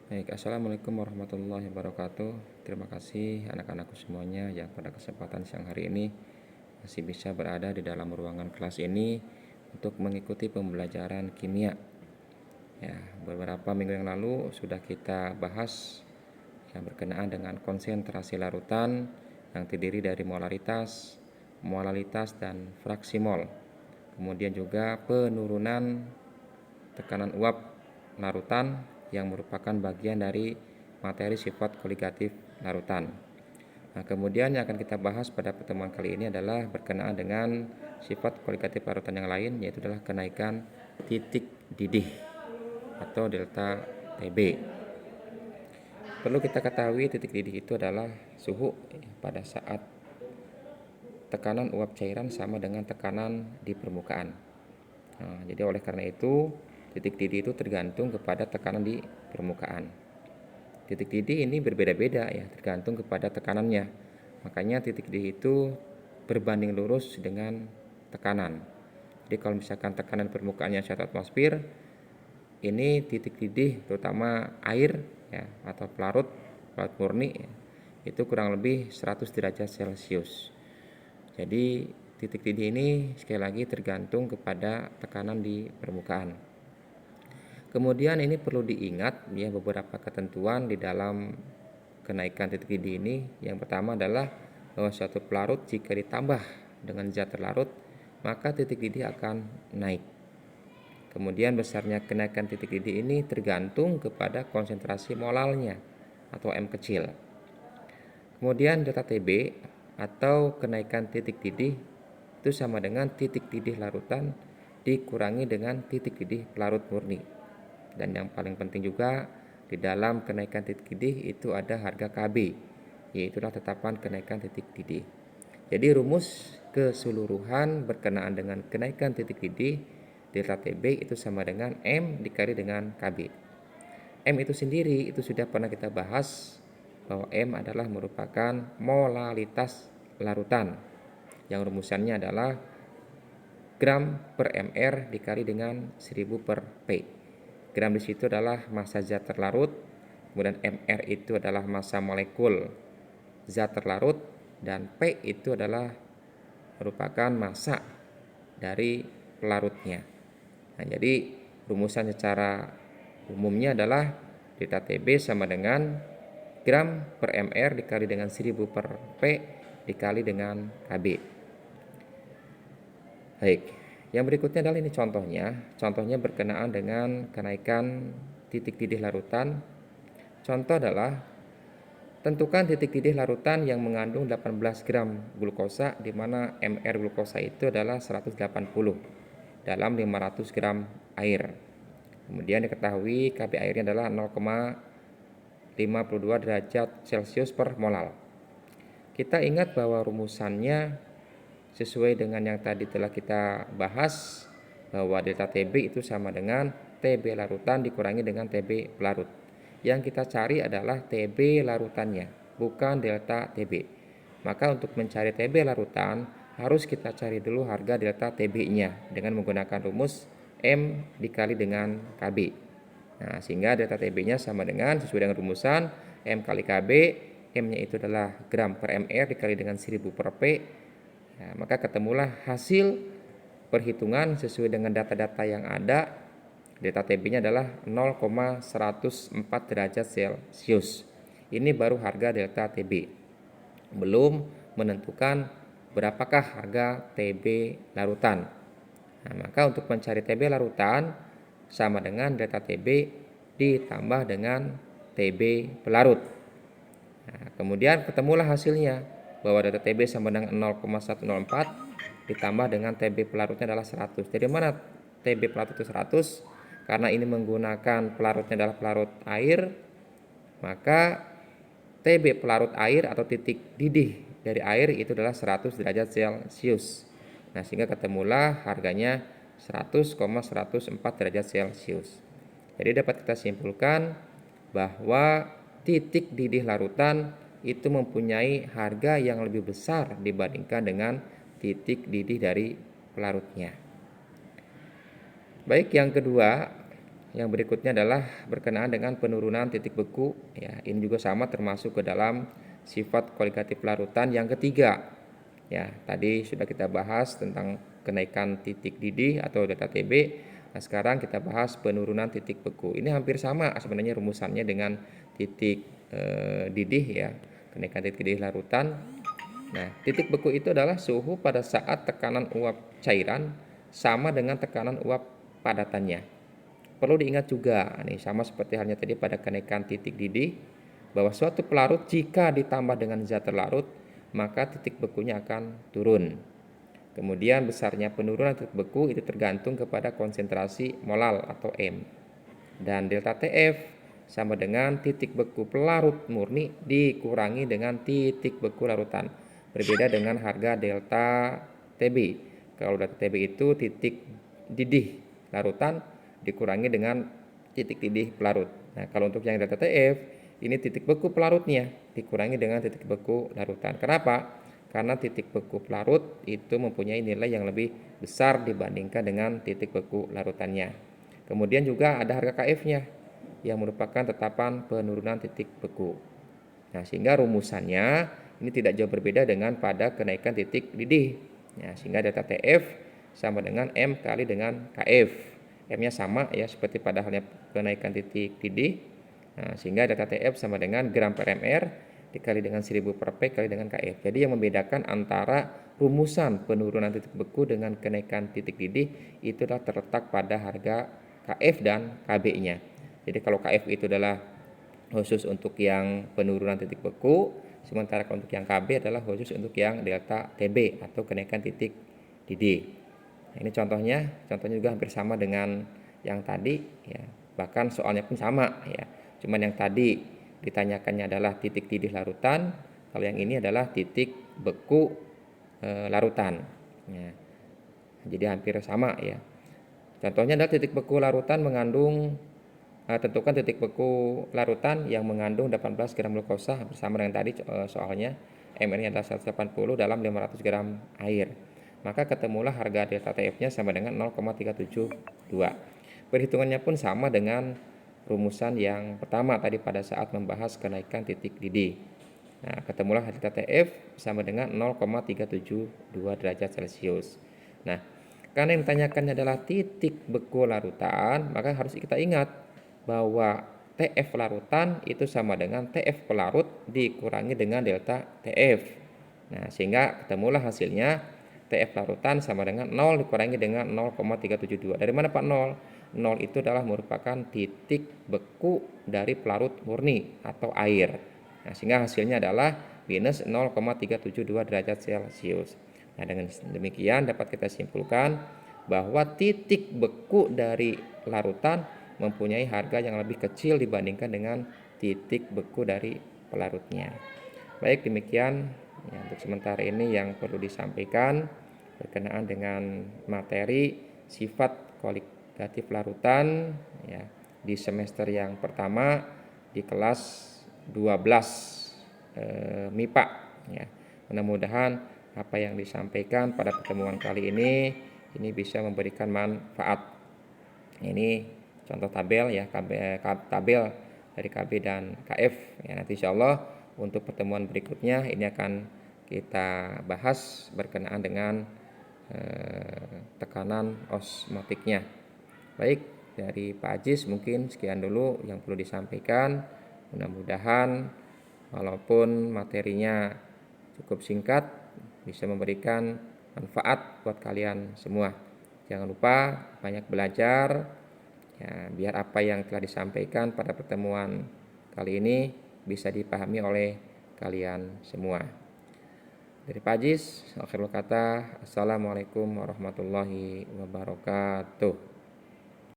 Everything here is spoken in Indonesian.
Baik, Assalamualaikum warahmatullahi wabarakatuh. Terima kasih anak-anakku semuanya yang pada kesempatan siang hari ini masih bisa berada di dalam ruangan kelas ini untuk mengikuti pembelajaran kimia. Ya, beberapa minggu yang lalu sudah kita bahas yang berkenaan dengan konsentrasi larutan yang terdiri dari molaritas, molalitas, dan fraksi mol. Kemudian juga penurunan tekanan uap larutan yang merupakan bagian dari materi sifat koligatif larutan. Nah, kemudian yang akan kita bahas pada pertemuan kali ini adalah berkenaan dengan sifat koligatif larutan yang lain, yaitu adalah kenaikan titik didih atau delta Tb. Perlu kita ketahui titik didih itu adalah suhu pada saat tekanan uap cairan sama dengan tekanan di permukaan. Nah, jadi oleh karena itu titik didih itu tergantung kepada tekanan di permukaan. Titik didih ini berbeda-beda ya, tergantung kepada tekanannya. Makanya titik didih itu berbanding lurus dengan tekanan. Jadi kalau misalkan tekanan permukaannya 1 atmosfer, ini titik didih terutama air ya atau pelarut murni ya, itu kurang lebih 100 derajat Celcius. Jadi titik didih ini sekali lagi tergantung kepada tekanan di permukaan. Kemudian ini perlu diingat ya beberapa ketentuan di dalam kenaikan titik didih ini. Yang pertama adalah bahwa suatu pelarut jika ditambah dengan zat terlarut maka titik didih akan naik. Kemudian besarnya kenaikan titik didih ini tergantung kepada konsentrasi molalnya atau M kecil. Kemudian delta Tb atau kenaikan titik didih itu sama dengan titik didih larutan dikurangi dengan titik didih pelarut murni. Dan yang paling penting juga di dalam kenaikan titik didih itu ada harga Kb, yaitu tetapan kenaikan titik didih. Jadi rumus keseluruhan berkenaan dengan kenaikan titik didih delta Tb itu sama dengan M dikali dengan Kb. M itu sendiri itu sudah pernah kita bahas bahwa M adalah merupakan molalitas larutan yang rumusannya adalah gram per mr dikali dengan 1000 per P. Gram di situ adalah massa zat terlarut, kemudian mr itu adalah massa molekul zat terlarut, dan P itu adalah merupakan massa dari pelarutnya. Nah, jadi rumusan secara umumnya adalah delta Tb sama dengan gram per mr dikali dengan 1000 per P dikali dengan Kb. Baik. Yang berikutnya adalah ini contohnya berkenaan dengan kenaikan titik didih larutan. Contoh adalah tentukan titik didih larutan yang mengandung 18 gram glukosa di mana mr glukosa itu adalah 180 dalam 500 gram air. Kemudian diketahui Kb airnya adalah 0,52 derajat Celcius per molal. Kita ingat bahwa rumusannya sesuai dengan yang tadi telah kita bahas bahwa delta Tb itu sama dengan Tb larutan dikurangi dengan Tb pelarut. Yang kita cari adalah Tb larutannya, bukan delta Tb. Maka untuk mencari Tb larutan harus kita cari dulu harga delta Tb-nya dengan menggunakan rumus M dikali dengan Kb. Nah, sehingga delta Tb-nya sama dengan sesuai dengan rumusan M kali Kb. M-nya itu adalah gram per mr dikali dengan 1000 per P. Nah, maka ketemulah hasil perhitungan sesuai dengan data-data yang ada. Delta Tb-nya adalah 0,104 derajat Celcius. Ini baru harga delta Tb. Belum menentukan berapakah harga Tb larutan. Nah, maka untuk mencari Tb larutan sama dengan delta Tb ditambah dengan Tb pelarut. Nah, kemudian ketemulah hasilnya bahwa delta Tb sama dengan 0,104 ditambah dengan Tb pelarutnya adalah 100. Dari mana Tb pelarut itu 100? Karena ini menggunakan pelarutnya adalah pelarut air, maka Tb pelarut air atau titik didih dari air itu adalah 100 derajat Celcius. Nah, sehingga ketemulah harganya 100,104 derajat Celcius. Jadi dapat kita simpulkan bahwa titik didih larutan itu mempunyai harga yang lebih besar dibandingkan dengan titik didih dari pelarutnya. Baik, yang kedua, Yang berikutnya adalah berkenaan dengan penurunan titik beku. Ya, ini juga sama termasuk ke dalam sifat kualitatif larutan yang ketiga. Ya, tadi sudah kita bahas tentang kenaikan titik didih atau delta Tb. Nah, sekarang kita bahas penurunan titik beku. Ini hampir sama sebenarnya rumusannya dengan titik didih ya, kenaikan titik didih larutan. Nah, titik beku itu adalah suhu pada saat tekanan uap cairan sama dengan tekanan uap padatannya. Perlu diingat juga, nih sama seperti halnya tadi pada kenaikan titik didih, bahwa suatu pelarut jika ditambah dengan zat terlarut, maka titik bekunya akan turun. Kemudian besarnya penurunan titik beku itu tergantung kepada konsentrasi molal atau M. Dan delta TF sama dengan titik beku pelarut murni dikurangi dengan titik beku larutan. Berbeda dengan harga delta TB. Kalau delta TB itu titik didih larutan dikurangi dengan titik didih pelarut. Nah, kalau untuk yang delta TF, ini titik beku pelarutnya dikurangi dengan titik beku larutan. Kenapa? Karena titik beku pelarut itu mempunyai nilai yang lebih besar dibandingkan dengan titik beku larutannya. Kemudian juga ada harga KF-nya yang merupakan tetapan penurunan titik beku. Nah, sehingga rumusannya ini tidak jauh berbeda dengan pada kenaikan titik didih. Ya, sehingga delta TF sama dengan M kali dengan KF. M-nya sama ya seperti pada halnya kenaikan titik didih. Nah, sehingga delta TF sama dengan gram per mr dikali dengan 1000 per P kali dengan KF. Jadi yang membedakan antara rumusan penurunan titik beku dengan kenaikan titik didih itu adalah terletak pada harga KF dan KB-nya. Jadi kalau KF itu adalah khusus untuk yang penurunan titik beku, sementara untuk yang KB adalah khusus untuk yang delta TB atau kenaikan titik didih. Nah, ini contohnya juga hampir sama dengan yang tadi ya. Bahkan soalnya pun sama ya. Cuman yang tadi ditanyakannya adalah titik didih larutan, kalau yang ini adalah titik beku larutan. Ya. Jadi hampir sama ya. Contohnya adalah titik beku larutan mengandung tentukan titik beku larutan yang mengandung 18 gram glukosa bersama dengan tadi soalnya mR-nya adalah 180 dalam 500 gram air. Maka ketemulah harga delta TF-nya sama dengan 0,372. Perhitungannya pun sama dengan rumusan yang pertama tadi pada saat membahas kenaikan titik didih. Nah, ketemulah delta TF sama dengan 0,372 derajat Celcius. Nah, karena yang ditanyakannya adalah titik beku larutan, maka harus kita ingat bahwa TF larutan itu sama dengan TF pelarut dikurangi dengan delta TF. Nah, sehingga ketemulah hasilnya TF larutan sama dengan 0 dikurangi dengan 0,372. Dari mana Pak 0? 0 itu adalah merupakan titik beku dari pelarut murni atau air. Nah, sehingga hasilnya adalah minus 0,372 derajat Celcius. Nah, dengan demikian dapat kita simpulkan bahwa titik beku dari larutan mempunyai harga yang lebih kecil dibandingkan dengan titik beku dari pelarutnya. Baik, demikian ya, untuk sementara ini yang perlu disampaikan berkenaan dengan materi sifat kualitatif larutan ya, di semester yang pertama di kelas 12 MIPA ya. Mudah-mudahan apa yang disampaikan pada pertemuan kali ini bisa memberikan manfaat. Ini contoh tabel ya, tabel dari KB dan KF ya. Nanti insyaallah untuk pertemuan berikutnya ini akan kita bahas berkenaan dengan tekanan osmotiknya. Baik, dari Pak Ajis mungkin sekian dulu yang perlu disampaikan. Mudah-mudahan walaupun materinya cukup singkat bisa memberikan manfaat buat kalian semua. Jangan lupa banyak belajar ya, biar apa yang telah disampaikan pada pertemuan kali ini bisa dipahami oleh kalian semua. Dari Pak Ajis, akhirul kata, assalamualaikum warahmatullahi wabarakatuh.